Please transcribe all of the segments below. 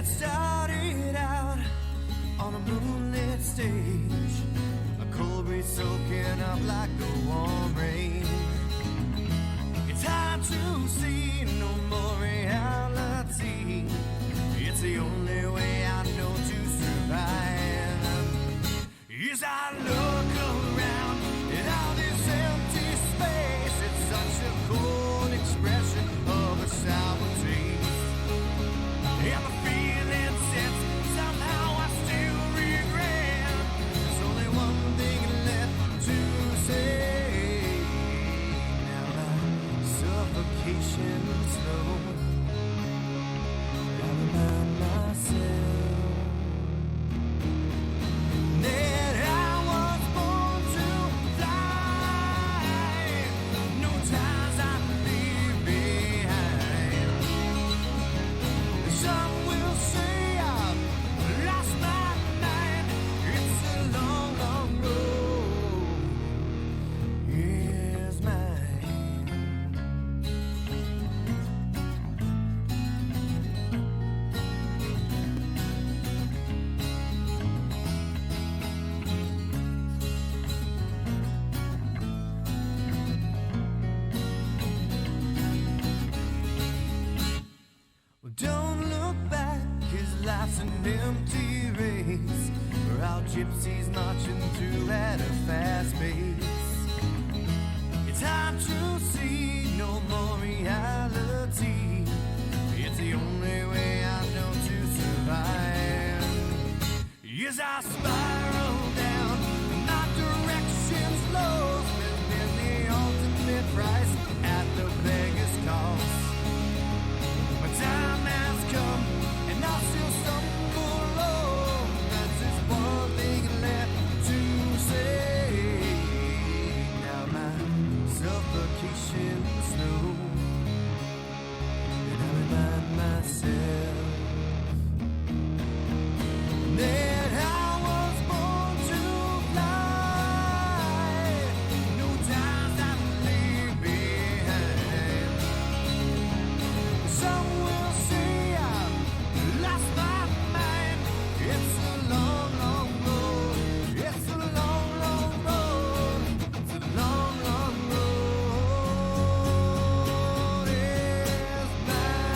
It started out on a moonlit stage, a cold breeze soaking up like the warm rain. It's hard to see no more reality. It's the only way I know to survive. As I look around at all this empty space, it's such a cold expression of a sour taste. And the feeling sets, somehow I still regret. There's only one thing left to say. Now my suffocation slow. I remind myself that I was born to fly. No ties I leave behind. Some will say I've lost my mind. It's a long, long road. Here's mine. Well, don't look back, 'cause life's an empty race. We're all gypsies marching through at a fast pace. It's hard to see no more reality. It's the only way I know to survive. As I spiral down, my direction's lost. There's the ultimate price at the beggar's cost. My time has come, and I still stumble along. There's just one thing left to say. Now my suffocation's slow, and I remind myself that I was born to fly. No ties I leave behind. Some will say I've lost my mind. It's a long, long road. It's a long, long road. It's a long, long road. It's mine.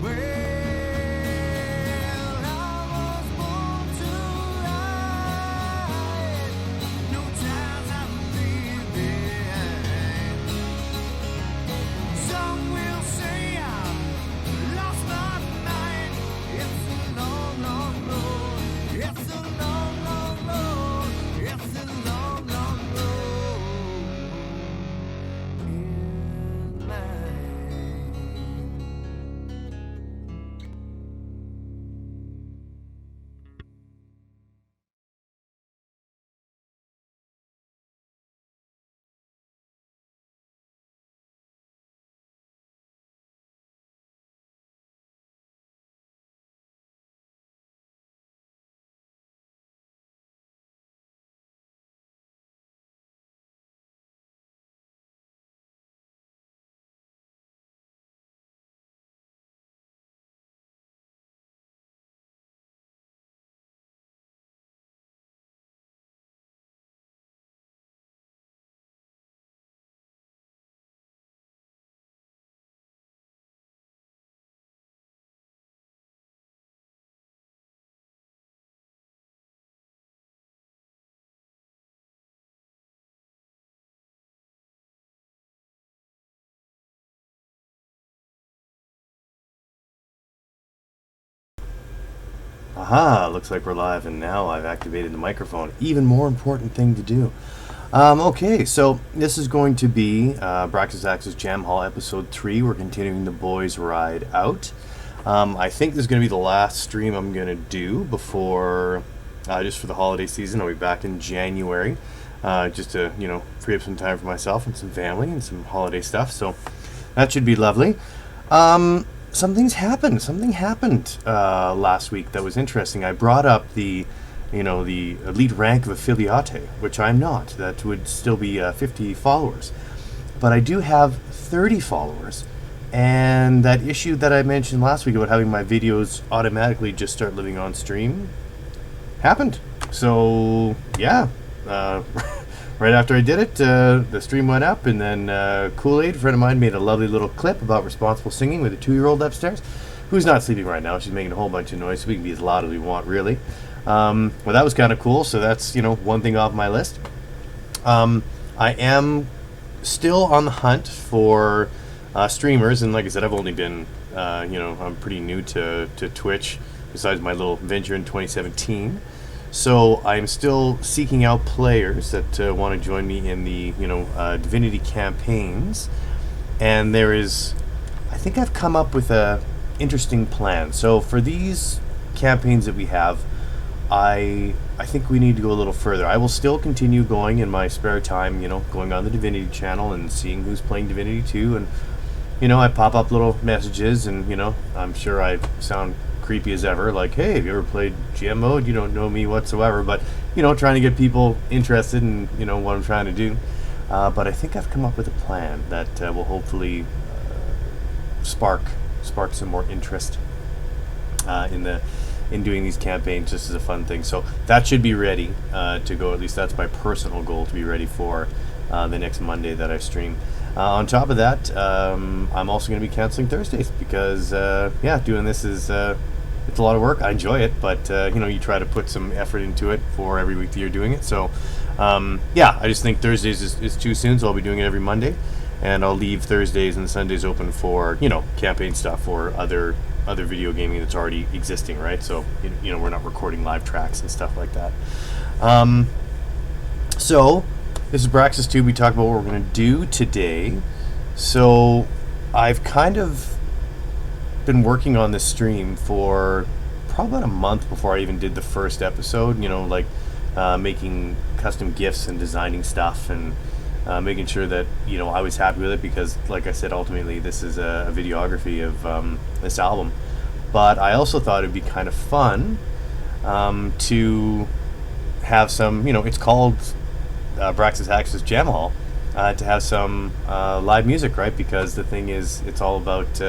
Well, I was born to ride. No ties I leave behind. Some will say I've lost my mind. It's a long, long road. It's a long, long road. It's a long, long road. In mine. Aha, looks like we're live, and now I've activated the microphone. Even more important thing to do. Okay, so this is going to be BraxxisAxes Jam Hall Episode 3. We're continuing the boys' ride out. I think this is going to be the last stream I'm going to do before, just for the holiday season. I'll be back in January, just to, free up some time for myself and some family and some holiday stuff. So that should be lovely. Something happened last week that was interesting. I brought up the elite rank of affiliate, which I'm not. That would still be 50 followers. But I do have 30 followers. And that issue that I mentioned last week about having my videos automatically just start living on stream happened. So, yeah. Right after I did it, the stream went up, and then Kool-Aid, a friend of mine, made a lovely little clip about responsible singing with a 2-year-old upstairs, who's not sleeping right now. She's making a whole bunch of noise, so we can be as loud as we want, really. Well, that was kind of cool, so that's, one thing off my list. I am still on the hunt for streamers, and like I said, I've only been, I'm pretty new to Twitch, besides my little venture in 2017. So I'm still seeking out players that want to join me in the, Divinity campaigns. And I think I've come up with a interesting plan. So for these campaigns that we have, I think we need to go a little further. I will still continue going in my spare time, going on the Divinity channel and seeing who's playing Divinity 2. And, I pop up little messages, and, I'm sure I sound creepy as ever, like, hey, have you ever played GM mode? You don't know me whatsoever. But, trying to get people interested in, what I'm trying to do. But I think I've come up with a plan that will hopefully spark some more interest in doing these campaigns just as a fun thing. So that should be ready to go. At least that's my personal goal, to be ready for the next Monday that I stream. On top of that, I'm also going to be canceling Thursdays because, doing this is it's a lot of work. I enjoy it, but you try to put some effort into it for every week that you're doing it. So I just think Thursdays is too soon, so I'll be doing it every Monday, and I'll leave Thursdays and Sundays open for campaign stuff or other video gaming that's already existing, right? So we're not recording live tracks and stuff like that. So this is Braxxis 2. We talk about what we're going to do today. So I've kind of been working on this stream for probably about a month before I even did the first episode, making custom GIFs and designing stuff and making sure that I was happy with it, because like I said, ultimately this is a videography of this album. But I also thought it'd be kind of fun to have some, it's called BraxxisAxes Jam Hall, to have some live music, right? Because the thing is, it's all about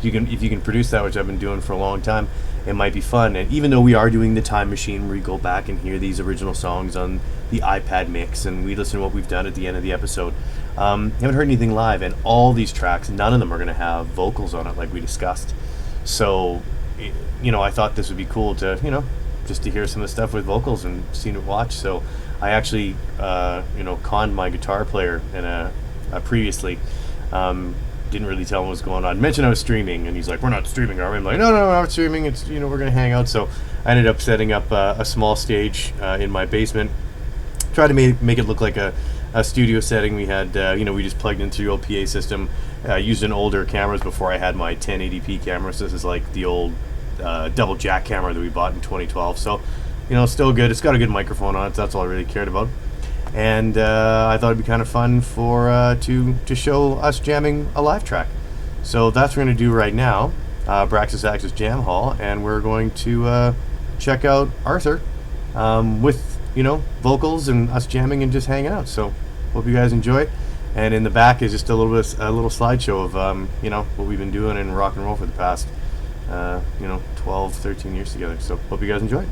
if you can produce that, which I've been doing for a long time, it might be fun. And even though we are doing the time machine, where you go back and hear these original songs on the iPad mix, and we listen to what we've done at the end of the episode, haven't heard anything live. And all these tracks, none of them are going to have vocals on it, like we discussed. So, I thought this would be cool to, just to hear some of the stuff with vocals and see it watch. So I actually, conned my guitar player previously. Didn't really tell him what was going on. Mentioned I was streaming, and he's like, "We're not streaming, are we?" I'm like, "No, we're not streaming. It's we're gonna hang out." So I ended up setting up a small stage in my basement. Tried to make it look like a studio setting. We had, we just plugged into the old PA system. Used an older cameras before I had my 1080p cameras. This is like the old double jack camera that we bought in 2012. So, still good. It's got a good microphone on it. So that's all I really cared about. And I thought it'd be kind of fun for to show us jamming a live track. So that's what we're going to do right now, BraxxisAxes Jam Hall, and we're going to check out Arthur with vocals and us jamming and just hanging out. So hope you guys enjoy it. And in the back is just a little slideshow of what we've been doing in rock and roll for the past 12, 13 years together. So hope you guys enjoy it.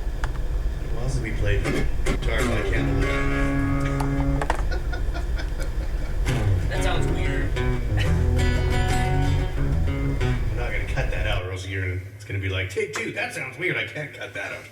Well, since we played guitar by candlelight. That sounds weird. I'm not gonna cut that out, or else it's gonna be like, take 2. That sounds weird. I can't cut that out.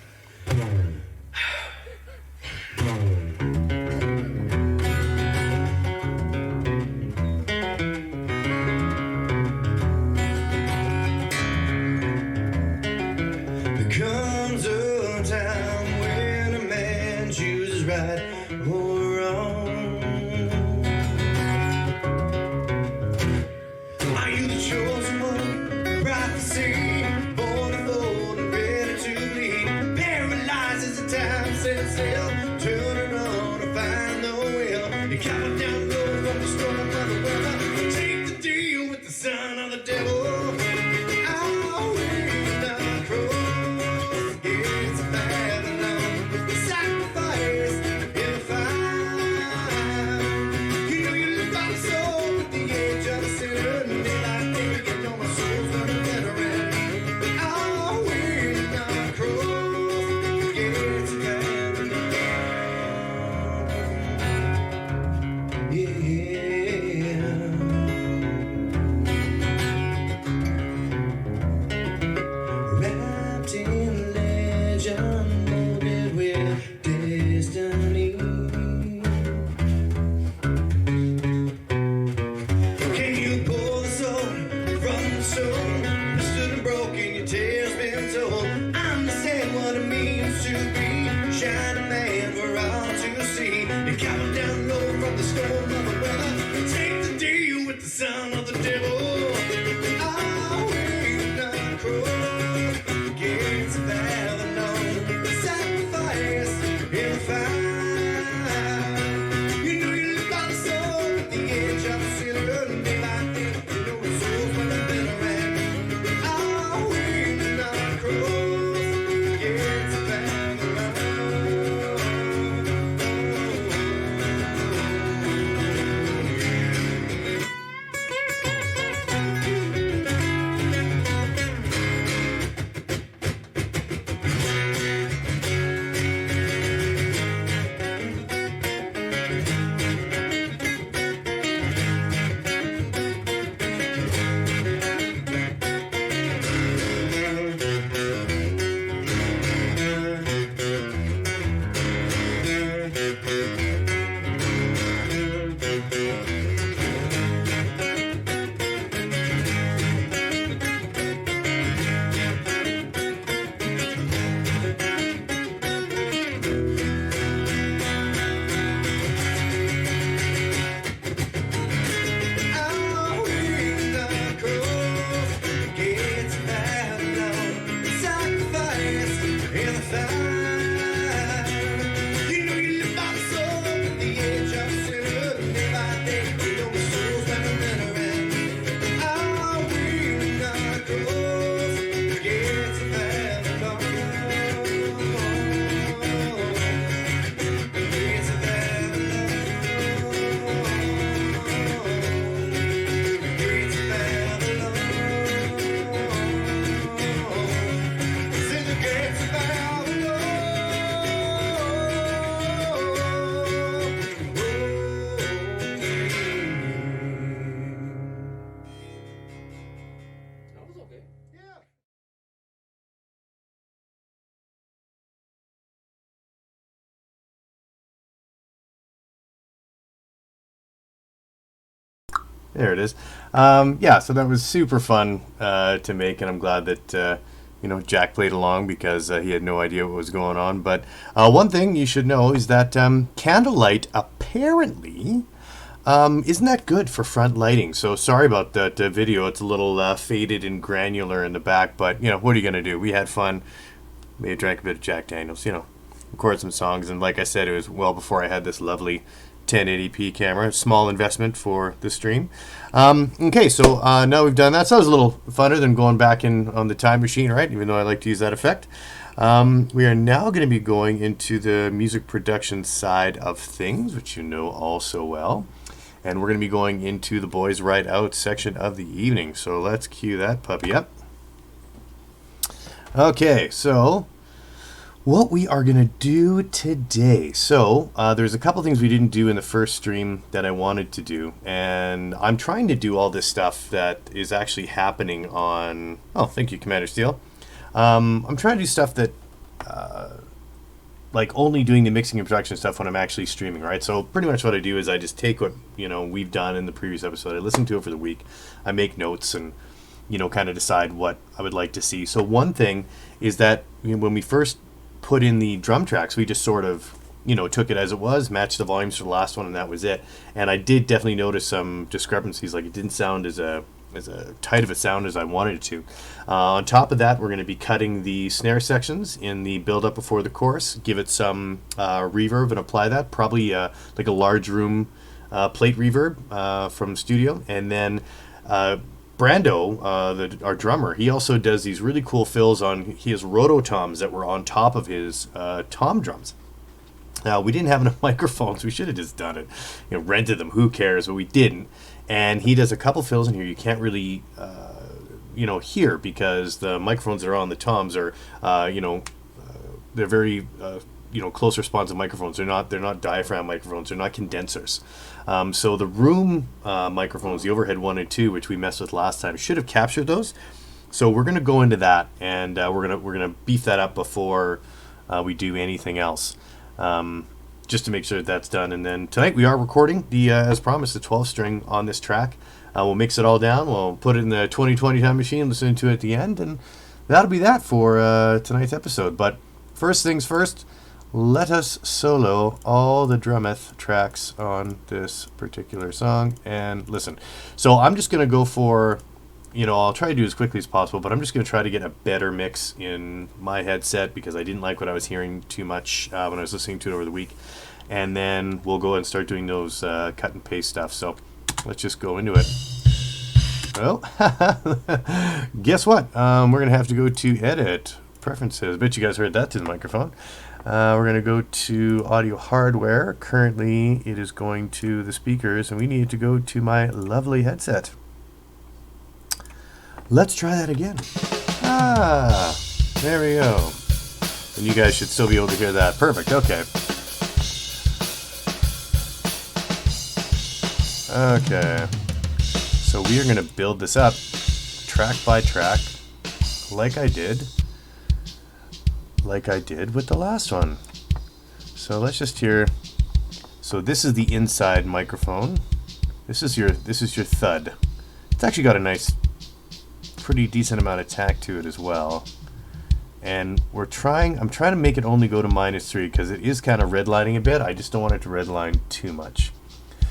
There comes a time when a man chooses right or wrong. You're coming down the road from the storm of the weather. Take the deal with the son of the devil. Oh, we're not cross. It's a Babylon. Sacrifice in fire. You know you live by the soul at the edge of the sinner. And daylight day, you know my soul's running better. Oh, we're not cross. It's a Babylon. Wrapped in legend, molded with destiny. Can you pull the soul from the stone? Stood and broken, your tale's been told. Understand what it means to be shining man for all to see. You're coming down low from the storm of the weather. Take the deal with the son of the devil. Oh, we're not cross. Gates of Babylon. Sacrifice in fire. You know you live by the soul at the edge of the sinner. And daylight day, you know the soul's running better. Oh, we're not cross. Gates of Babylon. Oh, we're not cross. Gates of Babylon. Sacrifice in the fire. You know you live by the soul at the edge of the sinner. And day by day, you know the soul's running better. Oh, we're not cross. Gates of Babylon. Gates of Babylon. Gates of Babylon. Sing the gates of Babylon. That was okay. Yeah. There it is. Yeah, so that was super fun to make, and I'm glad that Jack played along because he had no idea what was going on. But one thing you should know is that candlelight apparently isn't that good for front lighting. So sorry about that video. It's a little faded and granular in the back, but what are you gonna do? We had fun. Maybe drank a bit of Jack Daniels. Recorded some songs, and like I said, it was well before I had this lovely 1080p camera. Small investment for the stream. Okay, so now we've done that. So that was a little funner than going back in on the time machine, right? Even though I like to use that effect. We are now going to be going into the music production side of things, which you know all so well. And we're going to be going into the Boys Ride Out section of the evening. So let's cue that puppy up. Okay, so what we are going to do today. So there's a couple things we didn't do in the first stream that I wanted to do. And I'm trying to do all this stuff that is actually happening on... Oh, thank you, Commander Steele. I'm trying to do stuff that... like only doing the mixing and production stuff when I'm actually streaming, right? So pretty much what I do is I just take what, we've done in the previous episode. I listen to it for the week. I make notes and, kind of decide what I would like to see. So one thing is that when we first put in the drum tracks, we just sort of, took it as it was, matched the volumes for the last one, and that was it. And I did definitely notice some discrepancies. Like it didn't sound as tight of a sound as I wanted it to. On top of that, we're going to be cutting the snare sections in the build up before the chorus, give it some reverb and apply that. Probably like a large room plate reverb from the studio, and then Brando, our drummer, he also does these really cool fills on. He has rototoms that were on top of his tom drums. Now, we didn't have enough microphones. We should have just done it. Rented them. Who cares? But we didn't. And he does a couple fills in here you can't really, hear because the microphones that are on the toms are, they're very, close responsive microphones. They're not diaphragm microphones. They're not condensers. So the room microphones, the overhead 1 and 2, which we messed with last time, should have captured those. So we're going to go into that, and we're gonna beef that up before we do anything else. Just to make sure that's done. And then tonight we are recording as promised, the 12 string on this track. We'll mix it all down. We'll put it in the 2020 time machine, listen to it at the end, and that'll be that for tonight's episode. But first things first, let us solo all the drumeth tracks on this particular song and listen. So I'm just going to go for, I'll try to do as quickly as possible, but I'm just going to try to get a better mix in my headset because I didn't like what I was hearing too much when I was listening to it over the week. And then we'll go and start doing those cut and paste stuff. So let's just go into it. Well, guess what? We're going to have to go to edit preferences. I bet you guys heard that to the microphone. We're going to go to audio hardware. Currently, it is going to the speakers, and we need to go to my lovely headset. Let's try that again. There we go. And you guys should still be able to hear that. Perfect. Okay. Okay. So we are going to build this up track by track like I did with the last one. So let's just hear. So this is the inside microphone. This is your thud. It's actually got a nice, pretty decent amount of tack to it as well. And I'm trying to make it only go to -3 because it is kind of redlining a bit. I just don't want it to redline too much.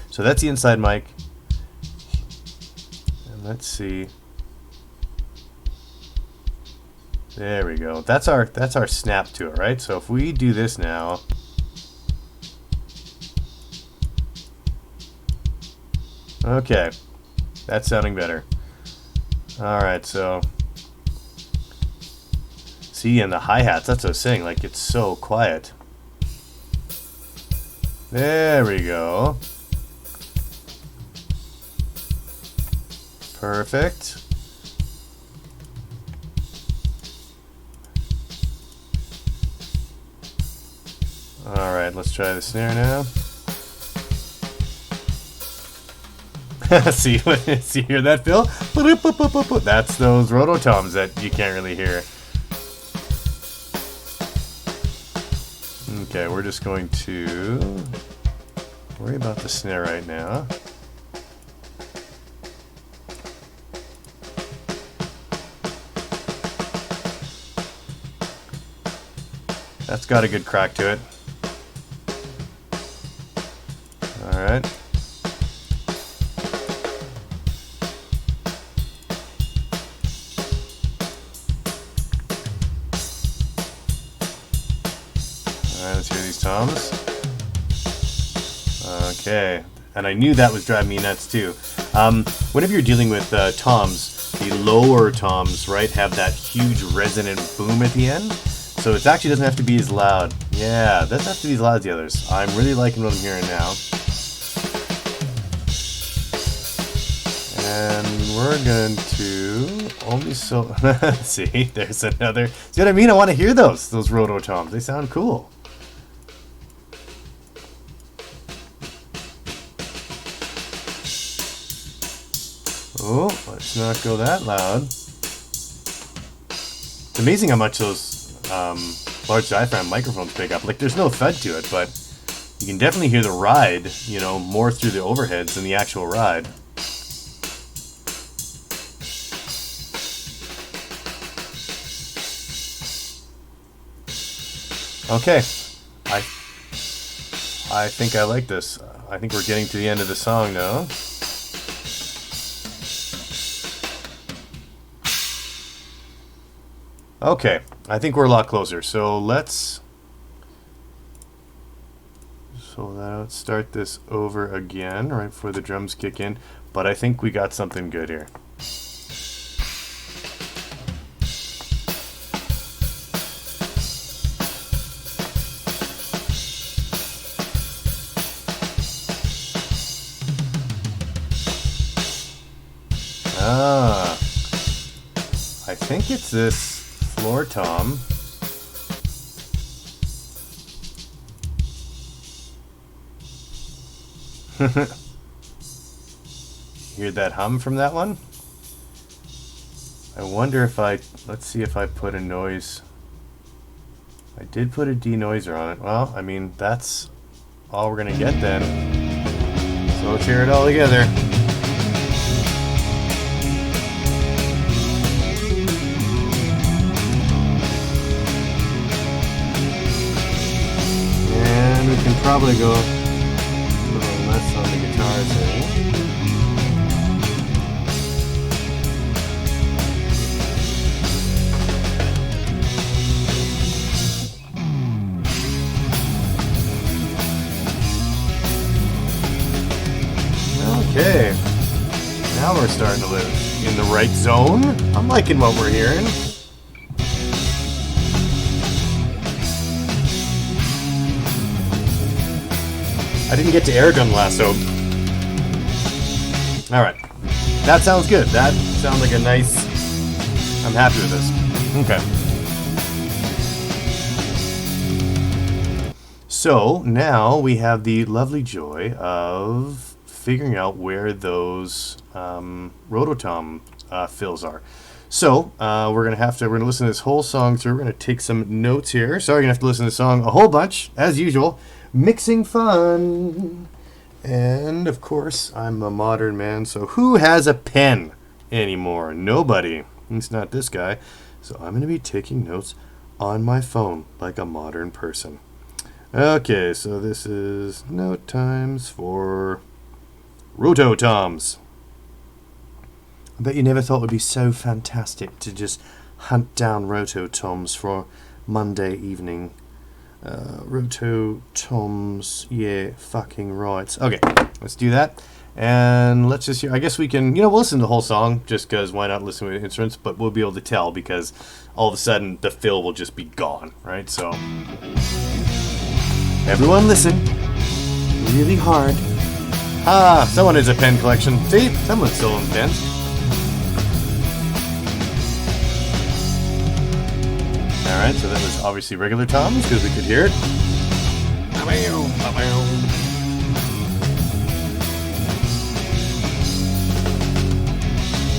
So that's the inside mic. And let's see. There we go. That's our snap to it, right? So if we do this now. Okay. That's sounding better. Alright, so see, and the hi-hats, that's what I was saying, like it's so quiet. There we go. Perfect. Alright, let's try the snare now. See, hear that, Phil? That's those rototoms that you can't really hear. Okay, we're just going to worry about the snare right now. That's got a good crack to it. Alright. Let's hear these toms. Okay, and I knew that was driving me nuts too. Whenever you're dealing with toms, the lower toms, right, have that huge resonant boom at the end. So it actually doesn't have to be as loud. Yeah, it doesn't have to be as loud as the others. I'm really liking what I'm hearing now. And we're going to only see, there's another. See what I mean? I want to hear those rototoms. They sound cool. Oh, let's not go that loud. It's amazing how much those large diaphragm microphones pick up. Like, there's no thud to it, but you can definitely hear the ride, more through the overheads than the actual ride. Okay, I think I like this. I think we're getting to the end of the song now. Okay, I think we're a lot closer. So let's So that'll start this over again right before the drums kick in. But I think we got something good here. Ah, I think it's this floor tom. Hear that hum from that one? I wonder if let's see if I put a noise. I did put a denoiser on it. Well, I mean, that's all we're gonna get then. So let's hear it all together. And we can probably go a little less on the guitar setting. Okay, now we're starting to live in the right zone. I'm liking what we're hearing. I didn't get to air gun lasso. Alright, that sounds good. That sounds like a nice... I'm happy with this. Okay. So, now we have the lovely joy of figuring out where those rototom fills are. So we're gonna listen to this whole song through. We're gonna take some notes here. Sorry, you're gonna have to listen to the song a whole bunch as usual. Mixing fun, and of course I'm a modern man. So who has a pen anymore? Nobody. At least not this guy. So I'm gonna be taking notes on my phone like a modern person. Okay, so this is note times for rototoms. I bet you never thought it would be so fantastic to just hunt down rototoms for Monday evening. Rototoms, yeah, fucking right. Okay, let's do that. And let's just hear, I guess we can, we'll listen to the whole song just because why not listen with instruments, but we'll be able to tell because all of a sudden the fill will just be gone, right? So, everyone listen really hard. Ah, someone has a pen collection. See? Someone's still in pens. Alright, so that was obviously regular toms because we could hear it.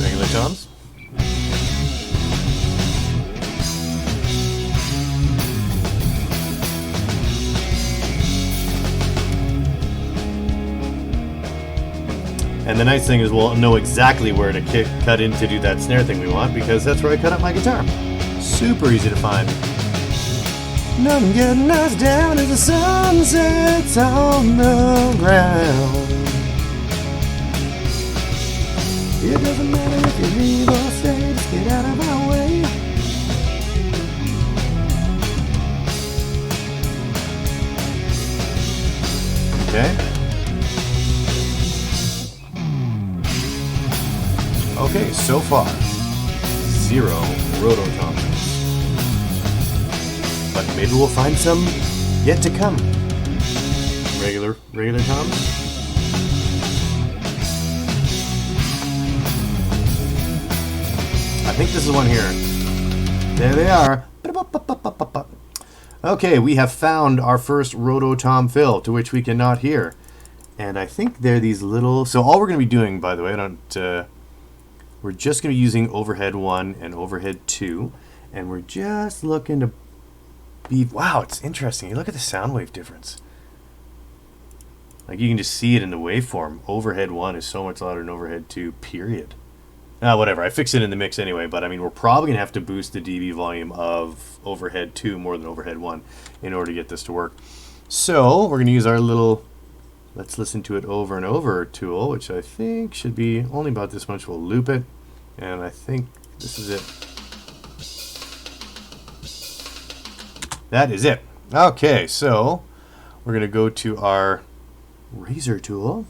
Regular toms. And the nice thing is we'll know exactly where to cut in to do that snare thing we want because that's where I cut up my guitar. Super easy to find. Nothing getting us down as the sun sets on the ground. It doesn't matter if you leave or stay, just get out of our way. Okay. Okay, so far, 0 rototoms. But maybe we'll find some yet to come. Regular toms. I think this is one here. There they are. Okay, we have found our first rototom fill, to which we cannot hear. And I think they're these little... So all we're going to be doing, by the way, we're just going to be using overhead 1 and overhead 2. And we're just looking to be... Wow, it's interesting. You look at the sound wave difference. Like you can just see it in the waveform. Overhead 1 is so much louder than overhead 2, period. Whatever. I fixed it in the mix anyway, but I mean, we're probably going to have to boost the dB volume of overhead 2 more than overhead 1 in order to get this to work. So we're going to use our little let's listen to it over and over tool, which I think should be only about this much. We'll loop it, and I think this is it. That is it. Okay, so we're going to go to our razor tool,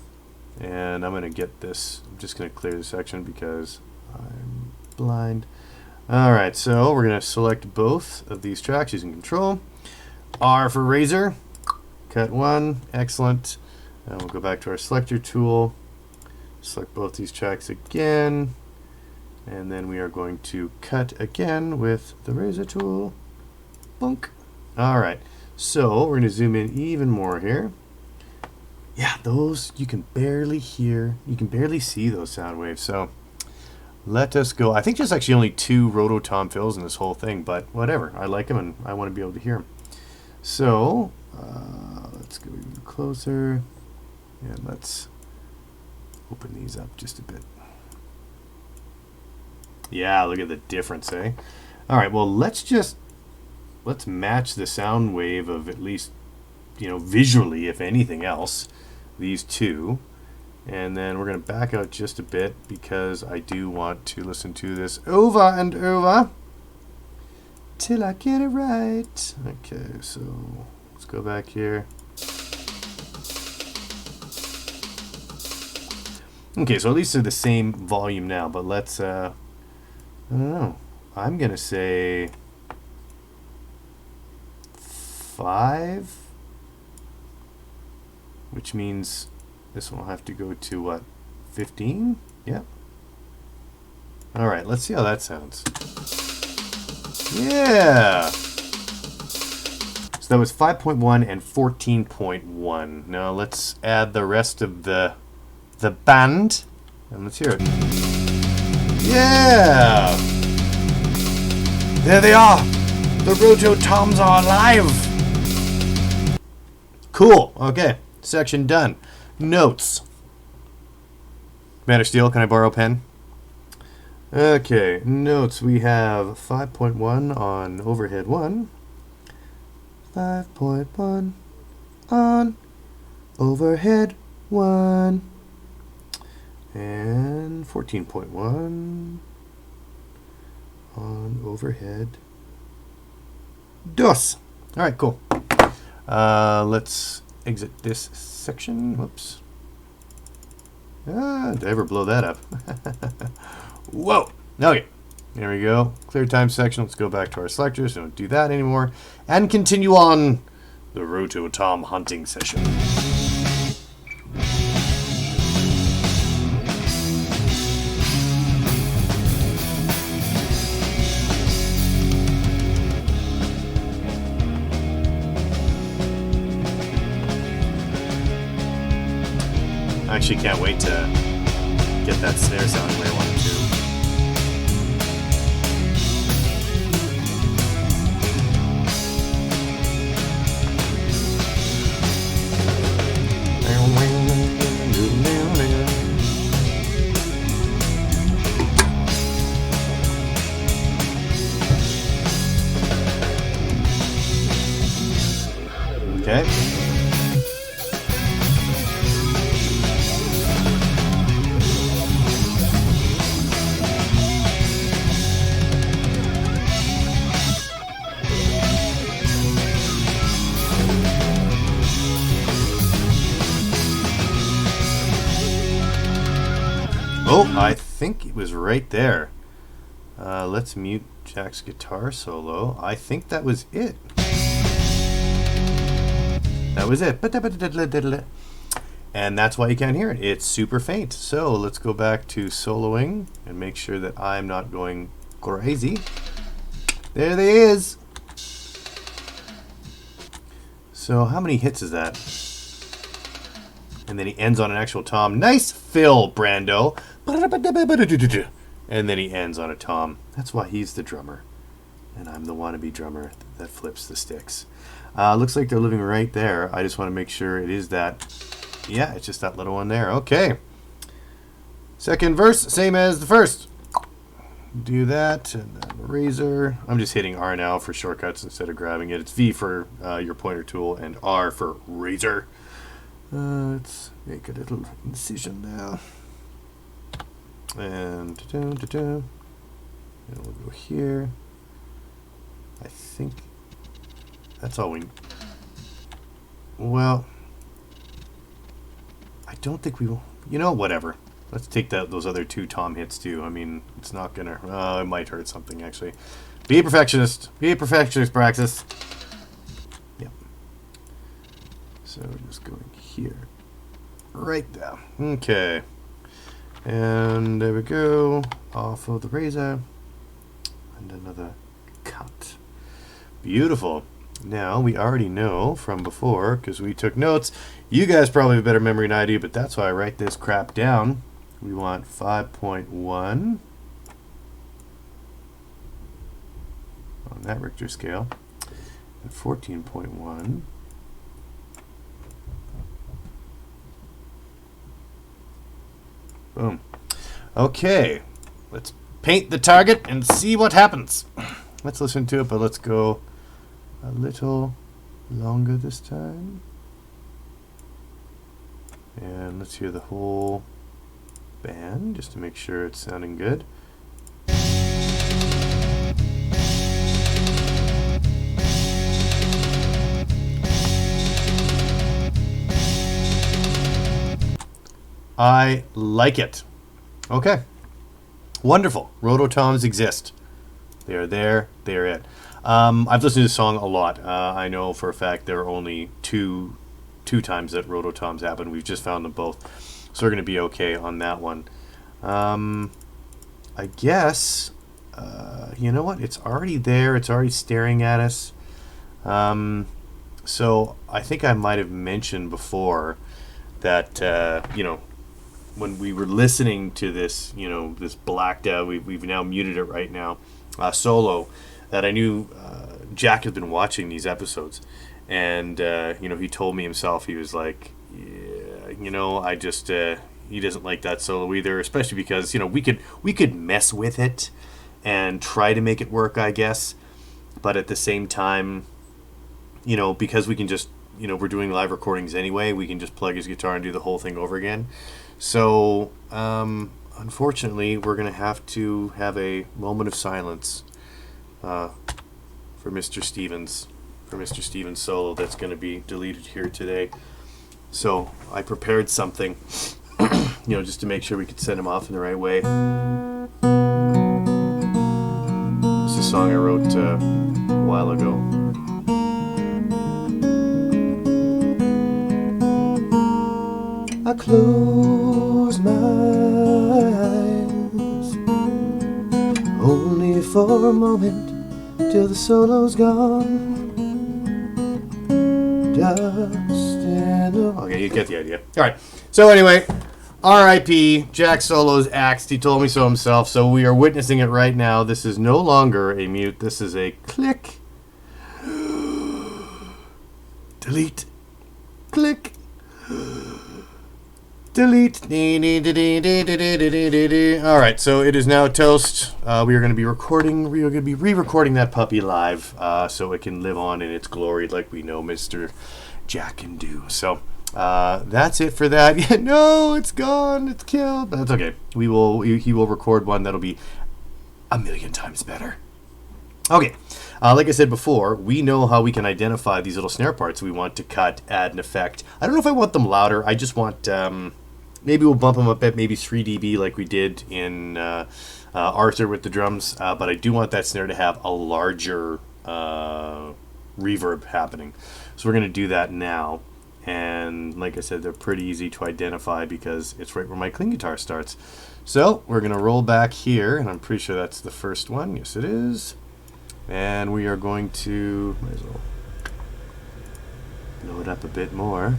and I'm going to get this. I'm just going to clear the section because I'm blind. All right, so we're going to select both of these tracks using Control. R for razor, cut one, excellent. And we'll go back to our selector tool, select both these tracks again, and then we are going to cut again with the razor tool. Bunk. All right, so we're going to zoom in even more here. Yeah, those you can barely hear, you can barely see those sound waves. So let us go. I think there's actually only 2 rototom fills in this whole thing, but whatever. I like them and I want to be able to hear them. So let's go even closer, and let's open these up just a bit. Yeah, look at the difference, eh? All right, well, let's match the sound wave of at least, visually, if anything else, these 2. And then we're going to back out just a bit because I do want to listen to this over and over till I get it right. Okay, so let's go back here. Okay, so at least they're the same volume now, but let's, I don't know. I'm going to say 5, which means this one will have to go to what, 15? Yep. All right, let's see how that sounds. Yeah. So that was 5.1 and 14.1. Now let's add the rest of the band, and let's hear it. Yeah. There they are. The rototoms are alive. Cool. Okay. Section done. Notes. Commander Steel, can I borrow a pen? Okay, notes. We have 5.1 on overhead 1. 5.1 on overhead 1. And 14.1 on overhead dos. All right, cool. Let's exit this section. Whoops. Did I ever blow that up? Whoa. Okay. There we go. Clear time section. Let's go back to our selectors. Don't do that anymore. And continue on the rototom hunting session. I actually can't wait to get that snare sounding the way I want it to. Okay. Oh, I think it was right there. Let's mute Jack's guitar solo. I think that was it. That was it. And that's why you can't hear it. It's super faint. So let's go back to soloing and make sure that I'm not going crazy. There they is. So how many hits is that? And then he ends on an actual tom. Nice fill, Brando. And then he ends on a tom. That's why he's the drummer. And I'm the wannabe drummer that flips the sticks. Looks like they're living right there. I just want to make sure it is that. Yeah, it's just that little one there. Okay. Second verse, same as the first. Do that. And then razor. I'm just hitting R now for shortcuts instead of grabbing it. It's V for your pointer tool and R for razor. Let's make a little incision now. And we'll go here. I think that's all we. Well, I don't think we will. You know, whatever. Let's take those other 2 tom hits too. I mean, it's not gonna. It might hurt something actually. Be a perfectionist. Be a perfectionist, Braxxis. Yep. So we're just going here, right there. Okay. And there we go. Off of the razor, and another cut. Beautiful. Now, we already know from before, because we took notes, you guys probably have better memory than I do, but that's why I write this crap down. We want 5.1 on that Richter scale, and 14.1. Boom. Okay, let's paint the target and see what happens. Let's listen to it, but let's go a little longer this time. And let's hear the whole band just to make sure it's sounding good. I like it. Okay. Wonderful. Rototoms exist. They're there. They're it. I've listened to this song a lot. I know for a fact there are only two times that rototoms happen. We've just found them both. So we're going to be okay on that one. I guess, you know what? It's already there. It's already staring at us. So I think I might have mentioned before that, you know, when we were listening to this, you know, this blacked out, we've now muted it right now, solo, that I knew Jack had been watching these episodes. And, you know, he told me himself, he was like, yeah, you know, I just, he doesn't like that solo either, especially because, you know, we could mess with it and try to make it work, I guess. But at the same time, you know, because we can just, you know, we're doing live recordings anyway, we can just plug his guitar and do the whole thing over again. So, unfortunately, we're going to have a moment of silence for Mr. Stevens. For Mr. Stevens' solo that's going to be deleted here today. So I prepared something, you know, just to make sure we could send him off in the right way. It's a song I wrote a while ago. I close my eyes only for a moment till the solo's gone. Okay, you get the idea. All right. So anyway, R.I.P. Jack Solo's axed. He told me so himself. So we are witnessing it right now. This is no longer a mute. This is a click. Delete. Click. Delete. All right. So it is now toast. We are going to be recording. We are going to be re-recording that puppy live, so it can live on in its glory, like we know Mr. Jack can do. So that's it for that. No, it's gone. It's killed. That's okay. He will record one that'll be a million times better. Okay. Like I said before, we know how we can identify these little snare parts we want to cut, add an effect. I don't know if I want them louder. I just want, maybe we'll bump them up at maybe 3 dB like we did in Arthur with the drums. But I do want that snare to have a larger reverb happening. So we're going to do that now. And like I said, they're pretty easy to identify because it's right where my clean guitar starts. So we're going to roll back here, and I'm pretty sure that's the first one. Yes, it is. And we are going to, might as well load up a bit more,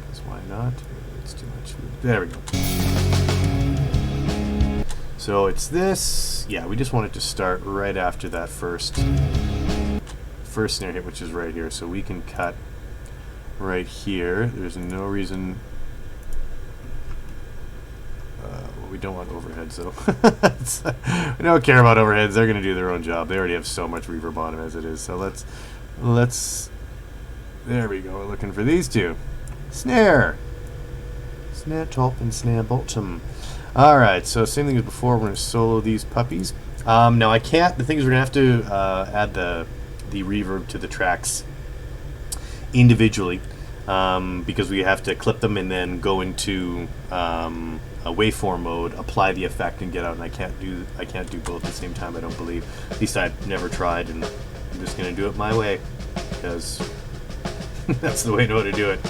because why not? It's too much. There we go. So it's this. Yeah, we just want it to start right after that first snare hit, which is right here. So we can cut right here. There's no reason. We don't want overheads though. We don't care about overheads. They're going to do their own job. They already have so much reverb on them as it is. So let's there we go. We're looking for these two. Snare top and snare bottom. All right. So same thing as before. We're going to solo these puppies. Now I can't. The thing is, we're going to have to add the reverb to the tracks individually because we have to clip them and then go into a waveform mode, apply the effect, and get out. And I can't do both at the same time. I don't believe. At least I've never tried, and I'm just gonna do it my way because that's the way I know how to do it.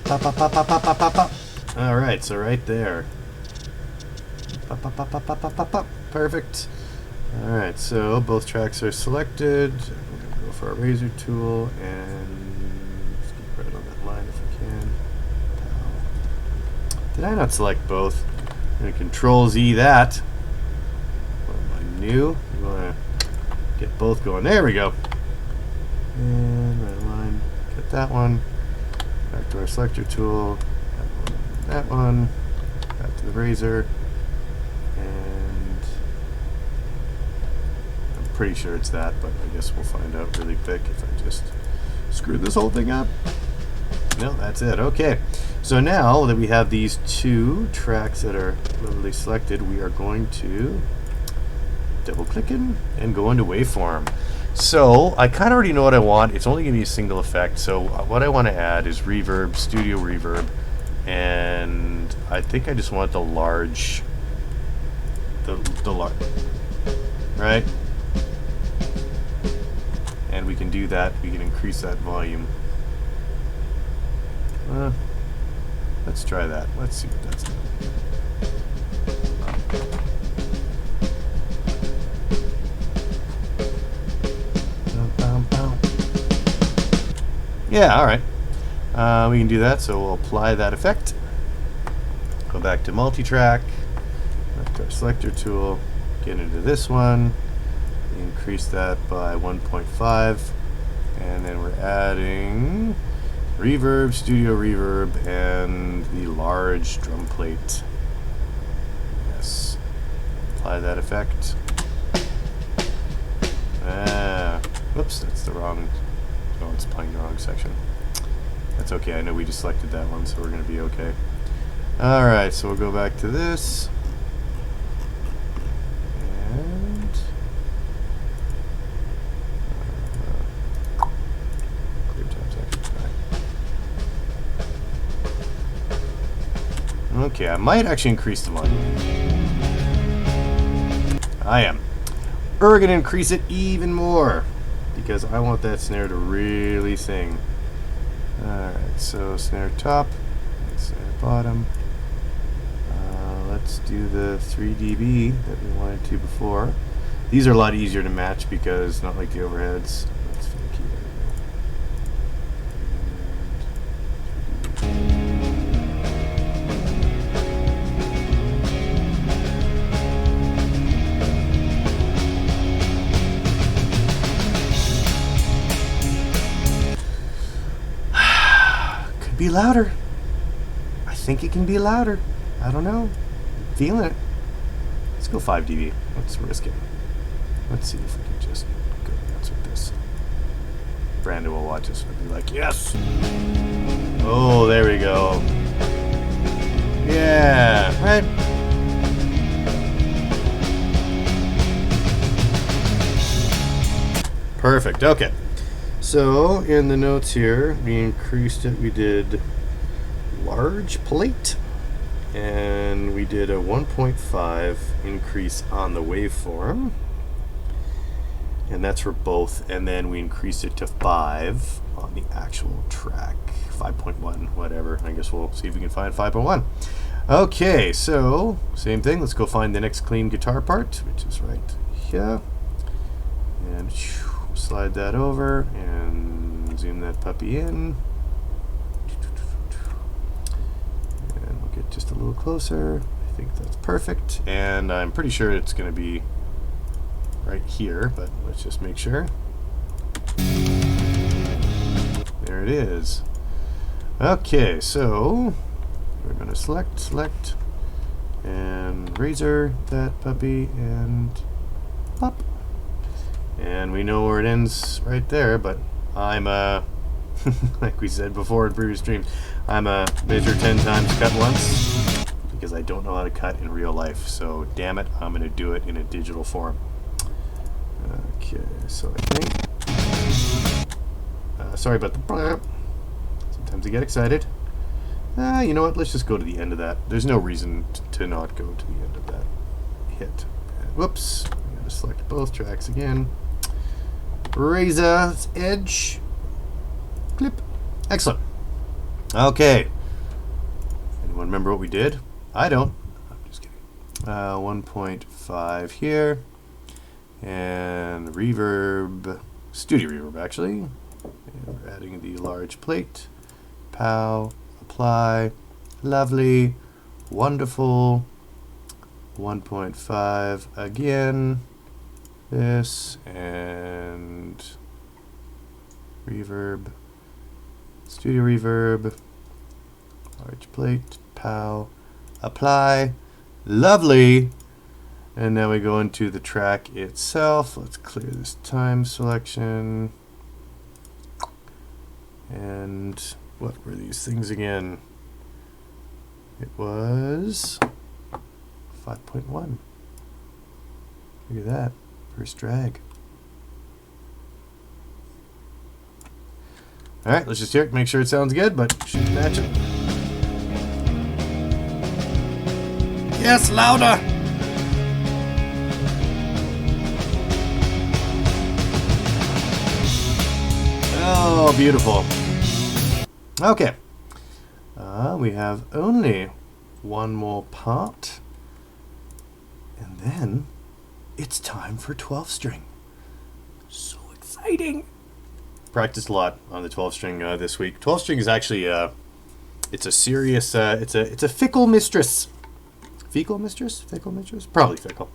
Pop, pop, pop, pop, pop, pop, pop, pop. All right, so right there. Pop, pop, pop, pop, pop, pop, pop, pop. Perfect. All right, so both tracks are selected. We're gonna go for our razor tool and just keep right on that line if we can. Did I not select both? I'm gonna Control Z that. What am I new? You wanna get both going? There we go. And right line. Get that one. Back to our selector tool. That one. Back to the razor. And I'm pretty sure it's that, but I guess we'll find out really quick if I just screw this whole thing up. No, that's it. Okay. So now that we have these two tracks that are lovely selected, we are going to double click in and go into waveform. So I kind of already know what I want. It's only going to be a single effect. So what I want to add is reverb, studio reverb, and I think I just want the large, right? And we can do that. We can increase that volume. Let's try that. Let's see what that's doing. Yeah, all right. We can do that, so we'll apply that effect. Go back to multi-track, back to our selector tool, get into this one, increase that by 1.5, and then we're adding reverb, studio reverb, and the large drum plate. Yes. Apply that effect. Whoops, that's the wrong. Oh, it's playing the wrong section. That's okay. I know we just selected that one, so we're going to be okay. All right, so we'll go back to this. And clear tab section. Okay, I might actually increase the volume. I am. We're going to increase it even more because I want that snare to really sing. Alright, so snare top, snare bottom. Let's do the 3 dB that we wanted to before. These are a lot easier to match because not like the overheads. That's finicky. Be louder. I think it can be louder. I don't know. I'm feeling it. Let's go 5 dB. Let's risk it. Let's see if we can just go nuts with this. Brandon will watch this and be like, yes! Oh, there we go. Yeah, right? Perfect. Okay. So, in the notes here, we increased it. We did large plate, and we did a 1.5 increase on the waveform, and that's for both. And then we increased it to 5 on the actual track, 5.1, whatever. I guess we'll see if we can find 5.1. Okay, so same thing. Let's go find the next clean guitar part, which is right here, and slide that over and zoom that puppy in, and we'll get just a little closer. I think that's perfect, and I'm pretty sure it's going to be right here, but let's just make sure. There it is. Okay, so we're going to select, and razor that puppy, and pop. And we know where it ends right there, but I'm like we said before in previous streams, I'm a measure 10 times, cut once, because I don't know how to cut in real life. So damn it, I'm going to do it in a digital form. Okay, so I think Sorry about the... Sometimes I get excited. You know what? Let's just go to the end of that. There's no reason to not go to the end of that hit. Whoops. I'm going to select both tracks again. BraxxisAxes edge. Clip. Excellent. Okay. Anyone remember what we did? I don't. I'm just kidding. 1.5 here. And reverb. Studio reverb, actually. And we're adding the large plate. Pow. Apply. Lovely. Wonderful. 1.5 again. This and reverb. Studio reverb. Large plate. Pow. Apply. Lovely. And now we go into the track itself. Let's clear this time selection. And what were these things again? It was 5.1. Look at that. First drag. Alright, let's just hear it, make sure it sounds good, but should match it. Yes, louder! Oh, beautiful. Okay. We have only one more part. And then it's time for 12 string. So exciting. Practiced a lot on the 12 string this week. 12 string is actually it's a serious it's a fickle mistress. Fecal mistress? Fickle mistress? Probably fickle.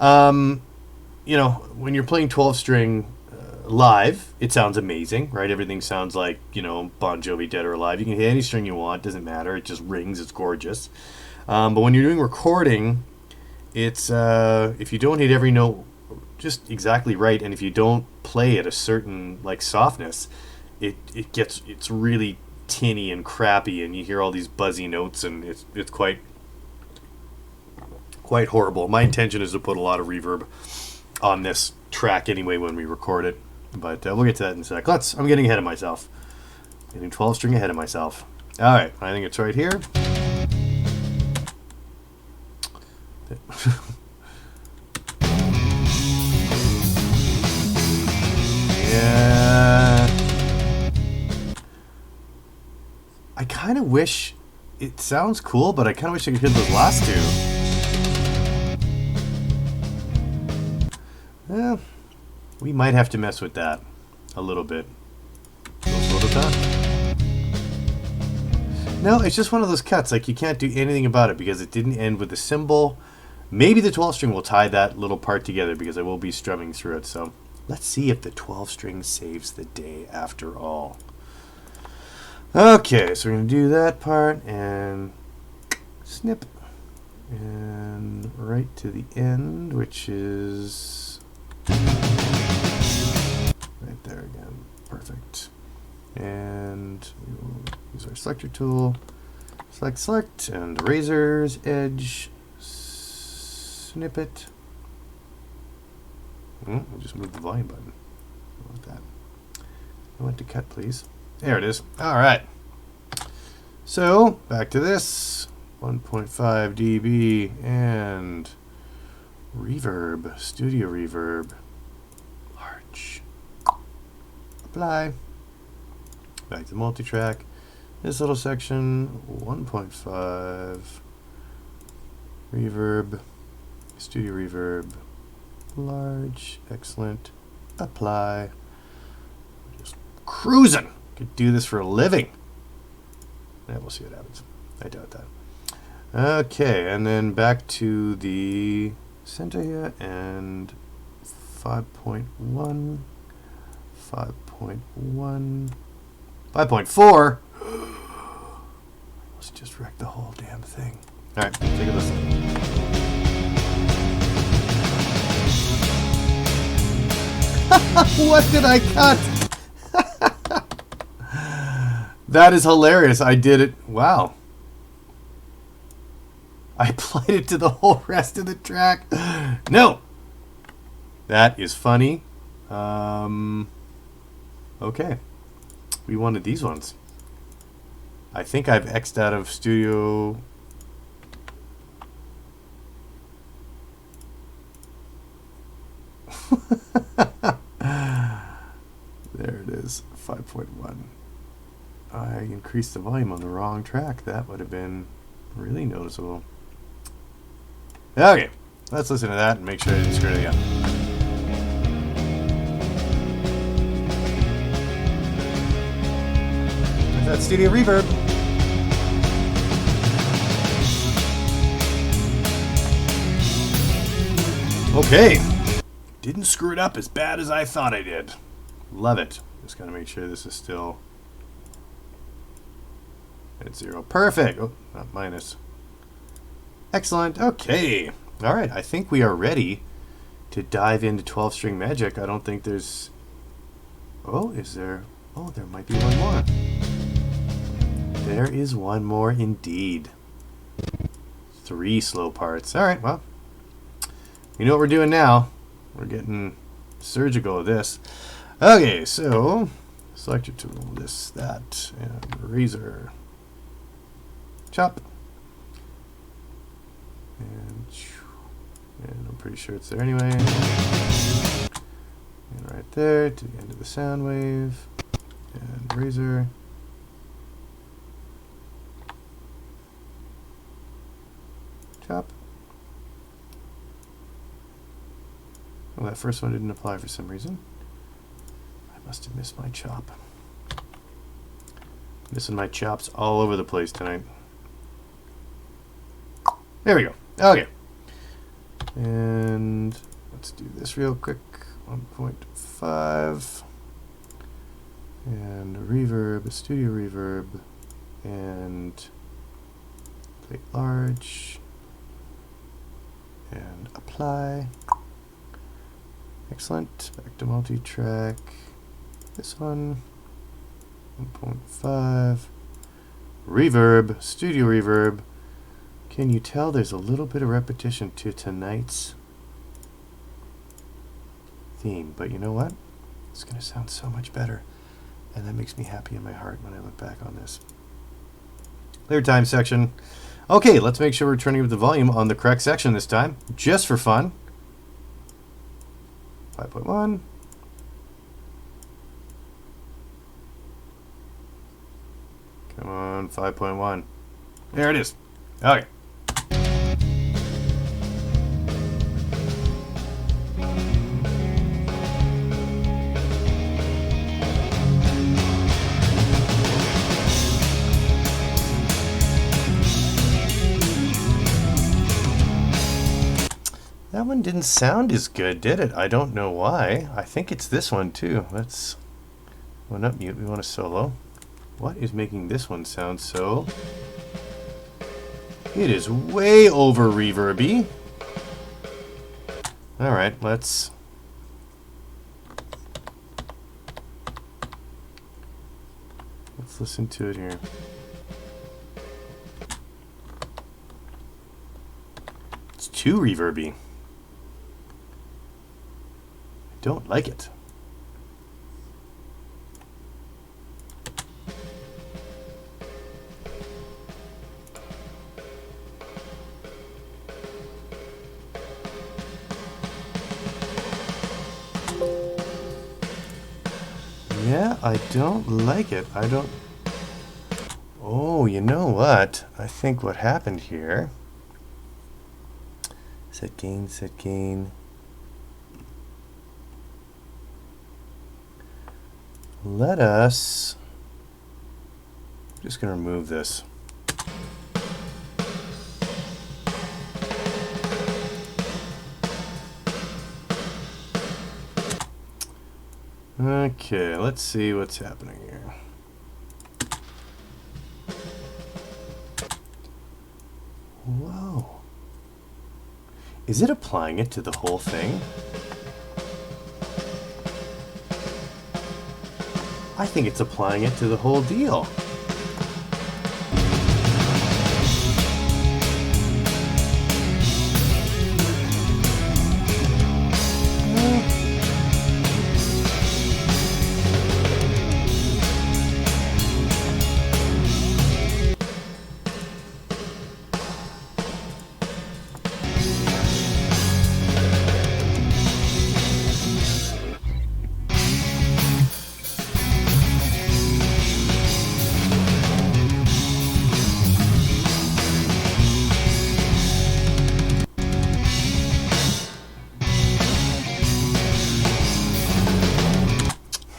You know, when you're playing 12 string live, it sounds amazing, right? Everything sounds like, you know, Bon Jovi, Dead or Alive. You can hit any string you want, doesn't matter. It just rings, it's gorgeous. But when you're doing recording, it's if you don't hit every note just exactly right, and if you don't play at a certain like softness, it's really tinny and crappy, and you hear all these buzzy notes, and it's quite horrible. My intention is to put a lot of reverb on this track anyway when we record it, but we'll get to that in a sec. I'm getting ahead of myself. Getting 12 string ahead of myself. All right, I think it's right here. Yeah. I kind of wish it sounds cool, but I kind of wish I could hit those last two. Well, we might have to mess with that a little bit. No, it's just one of those cuts. Like, you can't do anything about it because it didn't end with a cymbal. Maybe the 12 string will tie that little part together because I will be strumming through it. So let's see if the 12 string saves the day after all. Okay, so we're going to do that part and snip. And right to the end, which is right there again. Perfect. And we'll use our selector tool. Select, and razor's edge. Snip it. We'll just move the volume button. I want that. I want to cut, please. There it is. All right. So back to this. 1.5 dB and reverb, studio reverb, large. Apply. Back to multi-track. This little section, 1.5 reverb, studio reverb, large, excellent. Apply. Just cruising. Could do this for a living. Yeah, we'll see what happens. I doubt that. Okay, and then back to the center here, and 5.1, 5.1, 5.4. Let's just wreck the whole damn thing. All right, take a listen. What did I cut? That is hilarious. I did it. Wow. I applied it to the whole rest of the track. No. That is funny. Okay. We wanted these ones. I think I've X'd out of studio. There it is, 5.1. I increased the volume on the wrong track. That would have been really noticeable. Okay, let's listen to that and make sure I didn't screw it again. That studio reverb. Okay. Didn't screw it up as bad as I thought I did. Love it. Just gotta make sure this is still at 0. Perfect. Oh, not minus. Excellent. Okay. All right. I think we are ready to dive into 12-string magic. I don't think there's... Oh, is there... Oh, there might be one more. There is one more indeed. 3 slow parts. All right, well, you know what we're doing now. We're getting surgical with this. Okay, so select your tool, this, that, and razor. Chop. And I'm pretty sure it's there anyway. And right there to the end of the sound wave. And razor. Chop. Well, that first one didn't apply for some reason. I must have missed my chop. Missing my chops all over the place tonight. There we go. Okay. And let's do this real quick. 1.5. And reverb, studio reverb, and play large. And apply. Excellent. Back to multi-track. This one. 1.5. Reverb. Studio reverb. Can you tell there's a little bit of repetition to tonight's theme? But you know what? It's going to sound so much better. And that makes me happy in my heart when I look back on this. Clear time section. Okay, let's make sure we're turning up the volume on the correct section this time, just for fun. 5.1. Come on, 5.1. There it is. Okay. That one didn't sound as good, did it? I don't know why. I think it's this one too. Let's one up mute. We want a solo. What is making this one sound so? It is way over reverby. All right, let's listen to it here. It's too reverby. Don't like it. Yeah, I don't like it. I don't... Oh, you know what? I think what happened here... Set gain, set gain... Let us... I'm just going to remove this. Okay, let's see what's happening here. Whoa. Is it applying it to the whole thing? I think it's applying it to the whole deal.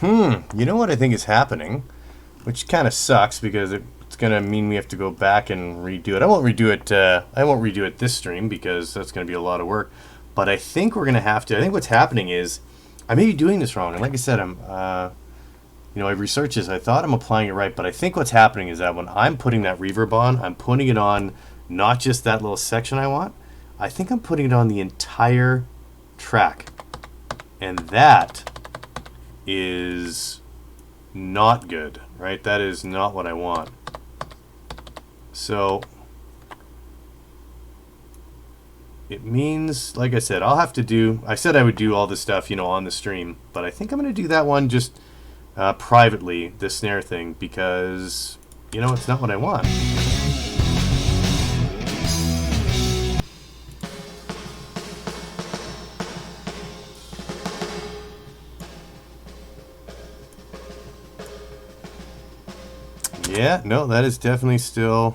You know what I think is happening? Which kind of sucks because it's going to mean we have to go back and redo it. I won't redo it. I won't redo it this stream because that's going to be a lot of work. But I think we're going to have to. I think what's happening is I may be doing this wrong. And like I said, I've researched this. I thought I'm applying it right, but I think what's happening is that when I'm putting that reverb on, I'm putting it on not just that little section I want. I think I'm putting it on the entire track, and that is not good, right? That is not what I want. So it means, like I said, I'll have to do, I said I would do all this stuff, on the stream, but I think I'm going to do that one just privately, the snare thing, because, it's not what I want. Yeah, no, that is definitely still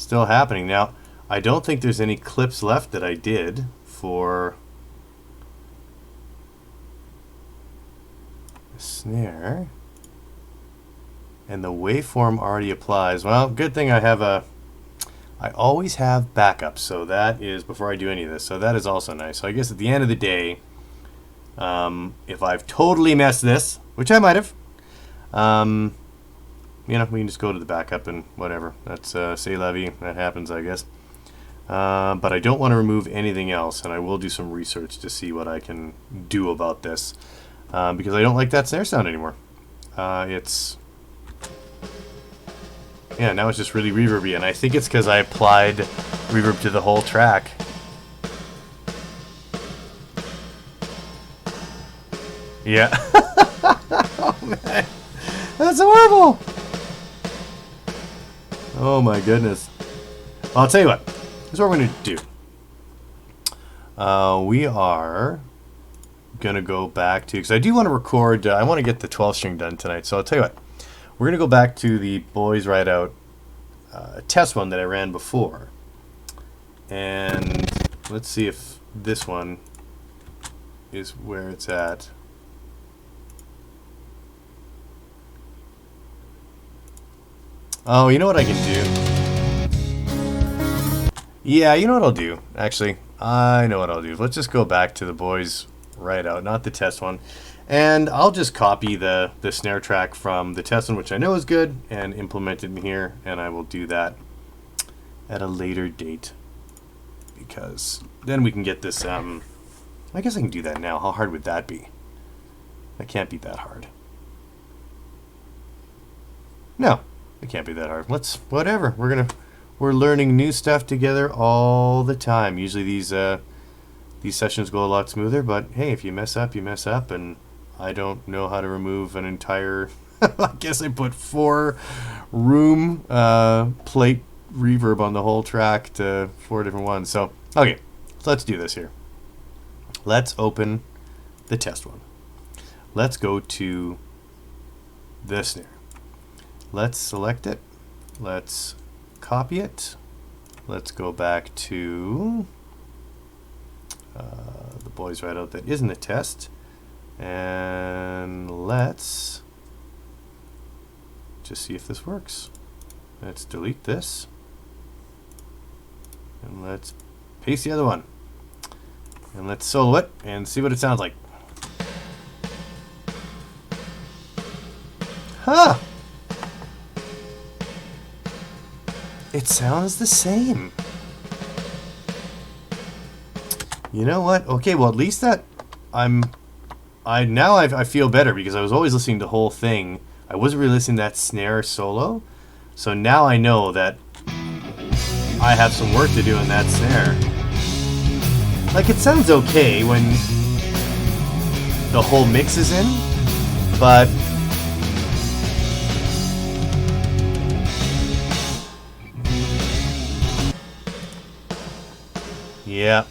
happening. Now, I don't think there's any clips left that I did for the snare. And the waveform already applies. Well, good thing I always have backup, so that is before I do any of this. So that is also nice. So I guess at the end of the day, if I've totally messed this, which I might have, we can just go to the backup and whatever. That's c'est la vie. That happens, I guess. But I don't want to remove anything else, and I will do some research to see what I can do about this, because I don't like that snare sound anymore. Now it's just really reverby, and I think it's because I applied reverb to the whole track. Yeah. Oh man, that's horrible. Oh my goodness. Well, I'll tell you what. This is what we're going to do. We are going to go back to, because I do want to record, I want to get the 12 string done tonight. So I'll tell you what. We're going to go back to the Boys Ride Out test one that I ran before. And let's see if this one is where it's at. Oh, you know what I can do? Yeah, you know what I'll do, actually. I know what I'll do. Let's just go back to the Boys Ride Out, not the test one. And I'll just copy the snare track from the test one, which I know is good, and implement it in here. And I will do that at a later date, because then we can get this. I guess I can do that now. How hard would that be? That can't be that hard. No, it can't be that hard. Whatever. We're learning new stuff together all the time. Usually these sessions go a lot smoother, but hey, if you mess up, you mess up, and I don't know how to remove an entire I guess I put 4 room plate reverb on the whole track to 4 different ones. So okay, so let's do this here. Let's open the test one. Let's go to the snare. Let's select it. Let's copy it. Let's go back to the Boys Ride Out that isn't a test, and let's just see if this works. Let's delete this, and let's paste the other one, and let's solo it and see what it sounds like. Huh! It sounds the same. You know what? Okay, well at least that I feel better, because I was always listening to the whole thing. I wasn't really listening to that snare solo. So now I know that I have some work to do in that snare. Like, it sounds okay when the whole mix is in, but yeah.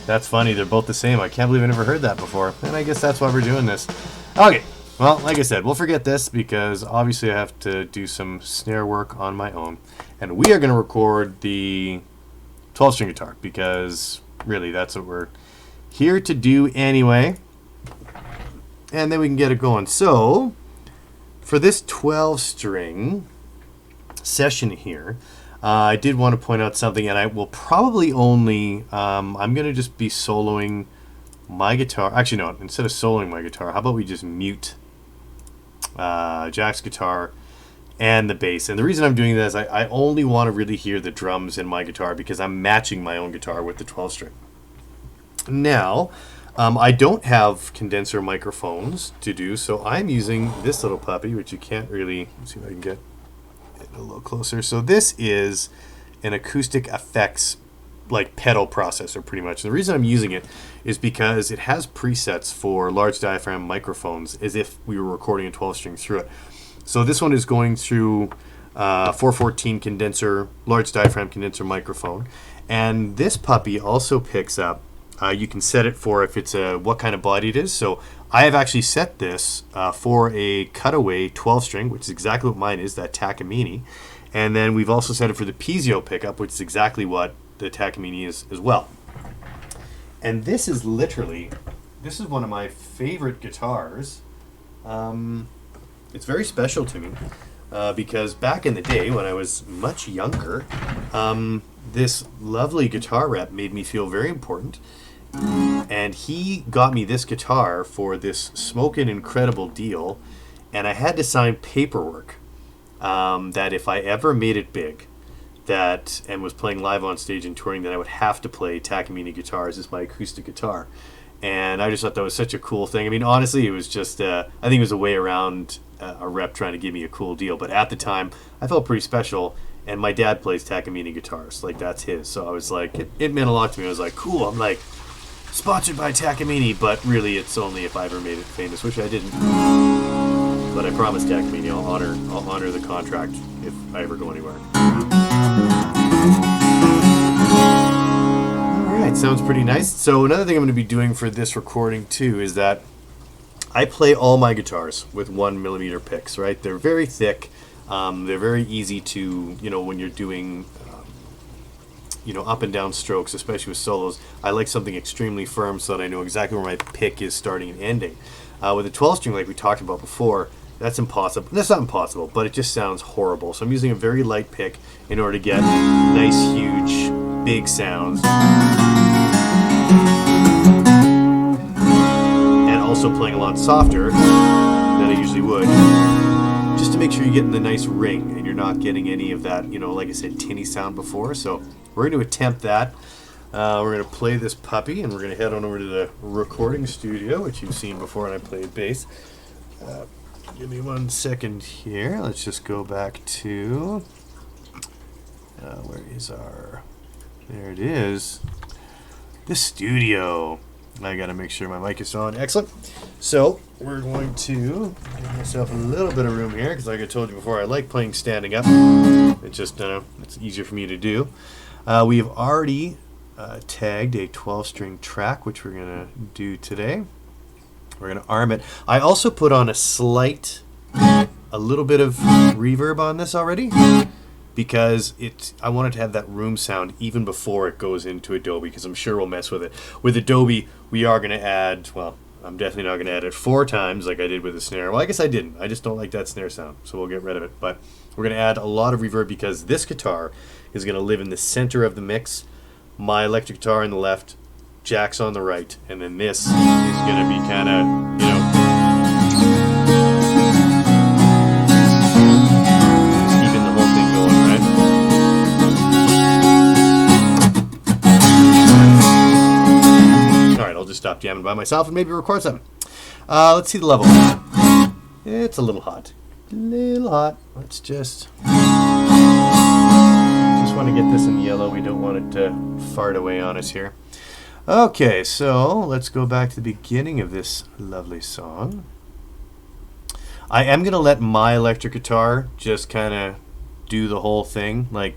That's funny, they're both the same. I can't believe I never heard that before. And I guess that's why we're doing this. Okay, Well, like I said, we'll forget this because obviously I have to do some snare work on my own. And we are going to record the 12-string guitar because really that's what we're here to do anyway. And then we can get it going. So, for this 12-string session here, I did want to point out something, and I will probably only, I'm going to just be soloing my guitar. Actually, no, instead of soloing my guitar, how about we just mute Jack's guitar and the bass. And the reason I'm doing that is I only want to really hear the drums in my guitar because I'm matching my own guitar with the 12-string. Now, I don't have condenser microphones to do, so I'm using this little puppy, which you can't really, let's see if I can get it a little closer. So this is an acoustic effects like pedal processor pretty much. And the reason I'm using it is because it has presets for large diaphragm microphones as if we were recording a 12-string through it. So this one is going through 414 condenser, large diaphragm condenser microphone. And this puppy also picks up, you can set it for if it's what kind of body it is. So I have actually set this for a cutaway 12-string, which is exactly what mine is, that Takamine. And then we've also set it for the piezo pickup, which is exactly what the Takamine is as well. And this is literally, this is one of my favorite guitars. It's very special to me because back in the day when I was much younger, this lovely guitar rep made me feel very important. And he got me this guitar for this smokin' incredible deal, and I had to sign paperwork that if I ever made it big, that and was playing live on stage and touring, that I would have to play Takamine guitars as my acoustic guitar. And I just thought that was such a cool thing. I mean, honestly, it was just I think it was a way around a rep trying to give me a cool deal. But at the time, I felt pretty special. And my dad plays Takamine guitars, like that's his. So I was like, it meant a lot to me. I was like, cool. I'm like, sponsored by Takamine, but really it's only if I ever made it famous, which I didn't. But I promised Takamine I'll honor the contract if I ever go anywhere. Alright, sounds pretty nice. So another thing I'm going to be doing for this recording too is that I play all my guitars with 1mm picks, right? They're very thick. They're very easy to, when you're doing up and down strokes, especially with solos. I like something extremely firm so that I know exactly where my pick is starting and ending. With a 12-string, like we talked about before, that's impossible. That's not impossible, but it just sounds horrible. So I'm using a very light pick in order to get nice, huge, big sounds. And also playing a lot softer than I usually would, just to make sure you're getting the nice ring and you're not getting any of that, like I said, tinny sound before. So we're going to attempt that. We're going to play this puppy, and we're going to head on over to the recording studio, which you've seen before, and I played bass. Give me 1 second here. Let's just go back to... where is our... There it is. The studio. I got to make sure my mic is on. Excellent. So we're going to give myself a little bit of room here, because like I told you before, I like playing standing up. It's just, it's easier for me to do. We've already tagged a 12-string track, which we're going to do today. We're going to arm it. I also put on a little bit of reverb on this already, because I wanted to have that room sound even before it goes into Adobe, because I'm sure we'll mess with it. With Adobe, we are going to add, well, I'm definitely not going to add it 4 times like I did with the snare. Well, I guess I didn't. I just don't like that snare sound, so we'll get rid of it. But we're going to add a lot of reverb because this guitar is going to live in the center of the mix. My electric guitar on the left, Jack's on the right, and then this is going to be kind of, just keeping the whole thing going, right? Alright, I'll just stop jamming by myself and maybe record something. Let's see the level. It's a little hot. Let's just want to get this in yellow. We don't want it to fart away on us here. Okay, so let's go back to the beginning of this lovely song. I am going to let my electric guitar just kind of do the whole thing, like,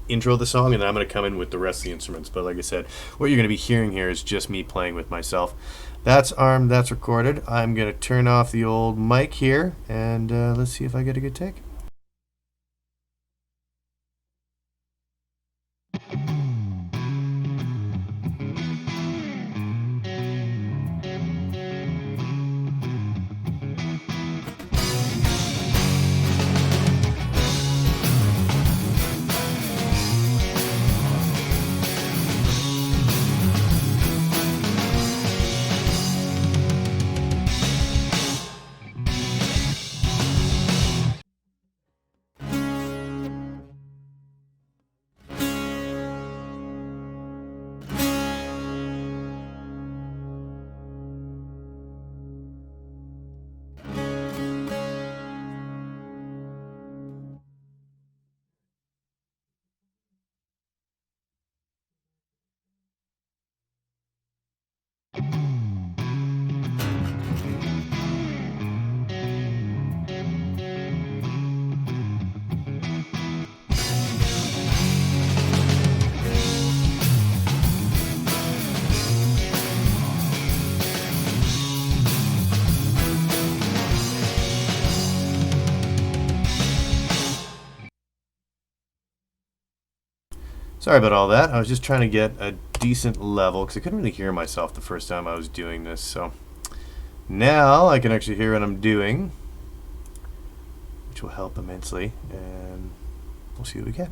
intro the song, and then I'm going to come in with the rest of the instruments. But like I said, what you're going to be hearing here is just me playing with myself. That's armed, that's recorded. I'm going to turn off the old mic here, and let's see if I get a good take. Sorry about all that. I was just trying to get a decent level because I couldn't really hear myself the first time I was doing this. So now I can actually hear what I'm doing, which will help immensely. And we'll see what we get.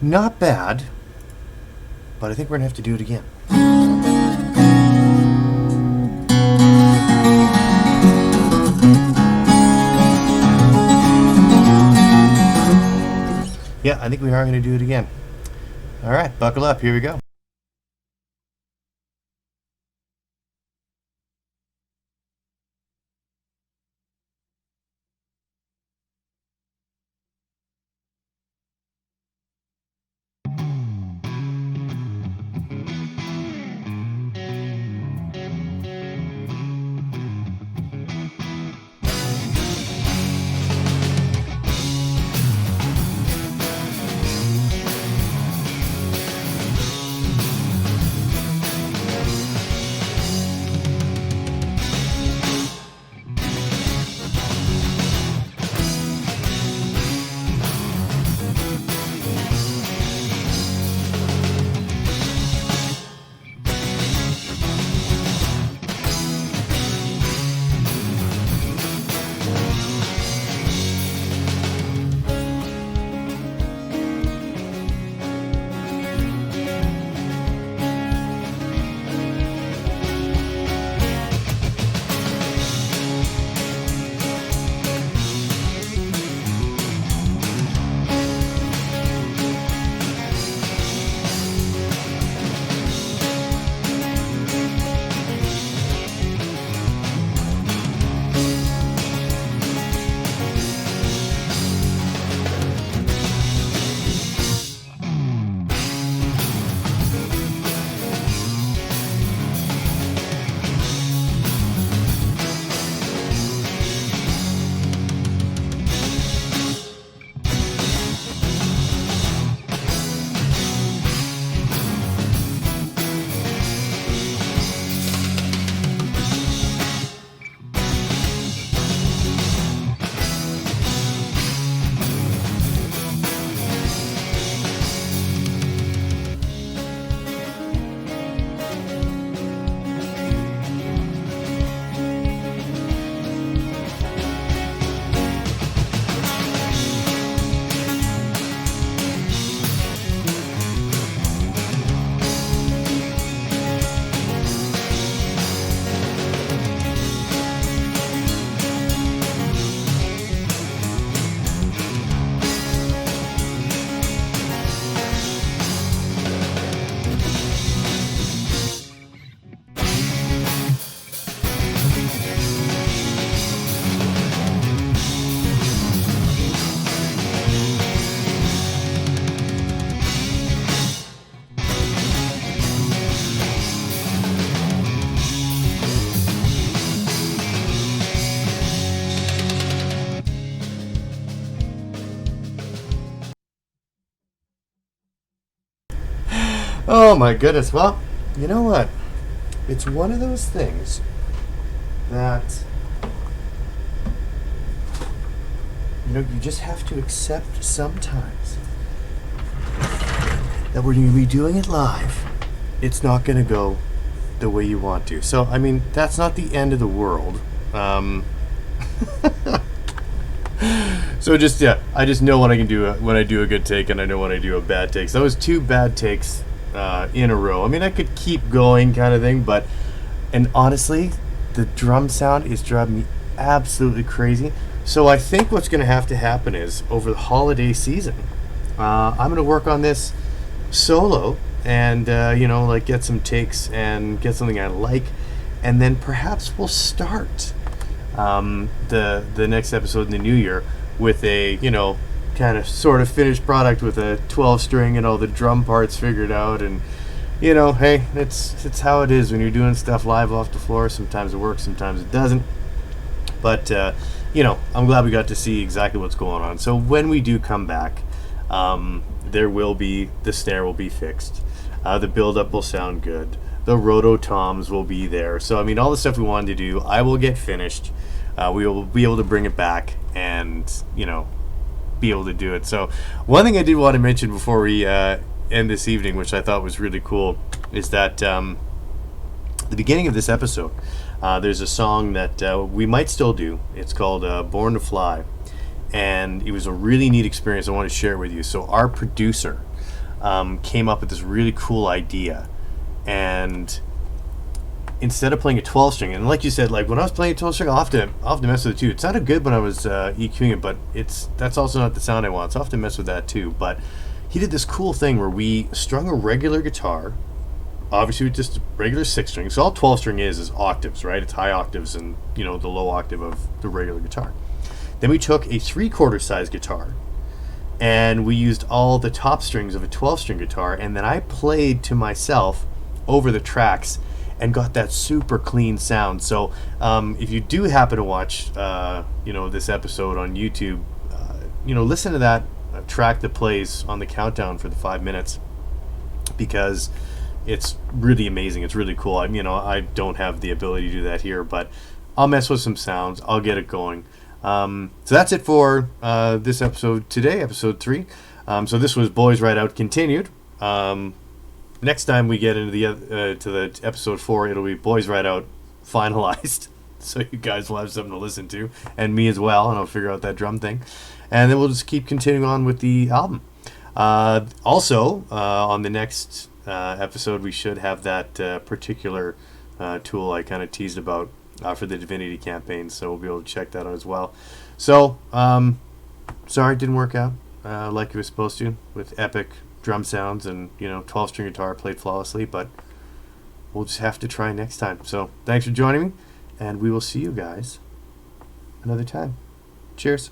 not bad, but I think we're going to have to do it again. Yeah, I think we are going to do it again. All right, buckle up. Here we go. Oh my goodness. Well, you know what? It's one of those things that, you just have to accept sometimes that when you're redoing it live, it's not going to go the way you want to. So, I mean, that's not the end of the world. So just, yeah, I just know what I can do when I do a good take, and I know when I do a bad take. So that was 2 bad takes in a row. I mean, I could keep going kind of thing, and honestly, the drum sound is driving me absolutely crazy. So I think what's going to have to happen is, over the holiday season, I'm going to work on this solo and, get some takes and get something I like, and then perhaps we'll start the next episode in the new year with a, kind of sort of finished product with a 12 string and all the drum parts figured out. And hey, it's how it is when you're doing stuff live off the floor. Sometimes it works, sometimes it doesn't, but I'm glad we got to see exactly what's going on. So when we do come back, the snare will be fixed, the build-up will sound good, the roto-toms will be there. So I mean, all the stuff we wanted to do, I will get finished. We will be able to bring it back and be able to do it. So one thing I did want to mention before we end this evening, which I thought was really cool, is that the beginning of this episode, there's a song that we might still do. It's called Born to Fly, and it was a really neat experience. I want to share it with you. So our producer, came up with this really cool idea. And instead of playing a 12 string, and like you said, like when I was playing a 12 string, I'll have to mess with it too. It sounded good when I was EQing it, but that's also not the sound I want, so I'll have to mess with that too. But he did this cool thing where we strung a regular guitar, obviously with just a regular 6 string. So all 12 string is octaves, right? It's high octaves and, you know, the low octave of the regular guitar. Then we took a 3/4 size guitar, and we used all the top strings of a 12 string guitar, and then I played to myself over the tracks and got that super clean sound. So if you do happen to watch this episode on YouTube, listen to that track that plays on the countdown for the 5 minutes, because it's really amazing. It's really cool. I don't have the ability to do that here, but I'll mess with some sounds. I'll get it going. So that's it for this episode today, episode 3. So this was Boys Ride Out continued. Next time we get into the episode 4, it'll be Boys Ride Out finalized. So you guys will have something to listen to, and me as well, and I'll figure out that drum thing. And then we'll just keep continuing on with the album. Also, on the next episode, we should have that particular tool I kind of teased about for the Divinity campaign, so we'll be able to check that out as well. So, sorry it didn't work out like it was supposed to, with epic drum sounds and 12 string guitar played flawlessly, but we'll just have to try next time. So thanks for joining me, and we will see you guys another time. Cheers.